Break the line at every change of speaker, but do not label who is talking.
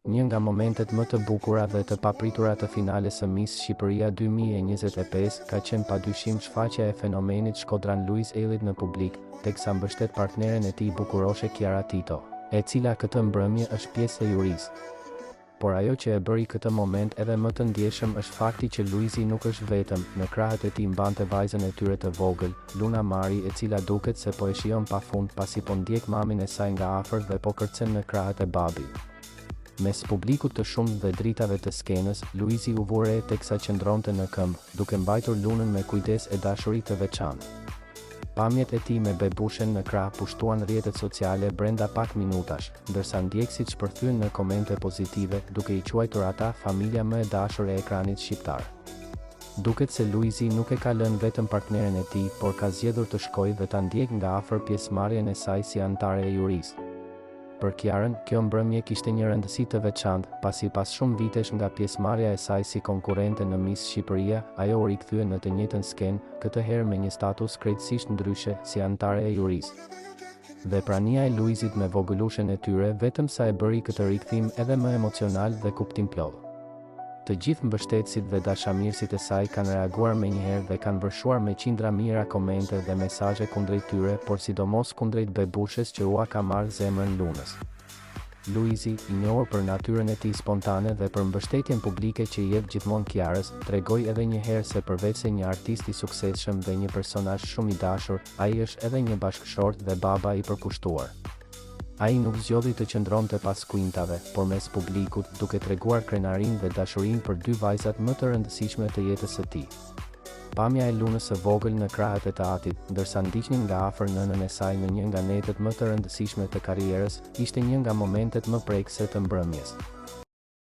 Një nga momentet më të bukura dhe të papritura të finales së Miss Shqipëria 2025 ka qenë padyshim shfaqja e fenomenit Shkodran Luiz Ellit në publik, teksa mbështet partneren e tij bukuroshe Kiara Tito, e cila këtë mbrëmje është pjesë e jurisë. Por ajo që e bëri këtë moment edhe më të ndjeshëm është fakti që Luizi nuk është vetëm, në krahët e tij mbante vajzën e tyre të vogël, Luna Mari, e cila duket se po e shijon pafund pasi po ndjek mamin e saj nga afër dhe po kërcen në krahët e babit. Mes publikut të shumtë dhe dritave të skenës, Luizi u vure teksa qëndronte në këmbë, duke mbajtur Lunën me kujdes e dashuri të veçantë. Pamjet e tij me bebushen në krah pushtuan rrjetet sociale brenda pak minutash, ndërsa ndjekësit shpërthyen në komente pozitive, duke i quajtur ata familja më e dashur e ekranit shqiptar. Duket se Luizi nuk e ka lënë vetëm partneren e tij, por ka zgjedhur të shkojë dhe ta ndjek nga afër pjesëmarrjen e saj si anëtare e jurisë. Për Kiarën, kjo mbrëmje kishte një rëndësi të veçantë, pasi pas shumë vitesh nga pjesëmarrja e saj si konkurrente në Miss Shqipëria, ajo u rikthye në të njëjtën skenë, këtë herë me një status krejtësisht ndryshe, si anëtare e jurisë. Dhe prania e Luizit me vogëlushen e tyre vetëm sa e bëri këtë rikthim edhe më emocional dhe kuptimplot. Të gjithë mbështetësit dhe dashamirësit e saj kanë reaguar menjëherë dhe kanë vërshuar me qindra mijëra komente dhe mesazhe kundrejt tyre, por sidomos kundrejt bebushes që ua ka marrë zemrën Lunës. Luizi, i njohur për natyrën e tij spontane dhe për mbështetjen publike që i jep gjithmonë Kiarës, tregoi edhe një herë se përveç se një artist i suksesshëm dhe një personazh shumë i dashur, ai është edhe një bashkëshort dhe baba i përkushtuar. Ai nuk zgjodhi të qëndronte pas kuintave, por mes publikut, duke treguar krenarinë dhe dashurinë për dy vajzat më të rëndësishme të jetës së tij. Pamja e Lunës së vogël në krahët e teatrit, ndërsa ndiqnin nga afër nënën e saj në një nga netët më të rëndësishme të karrierës, ishte një nga momentet më prekëse të mbrëmjes.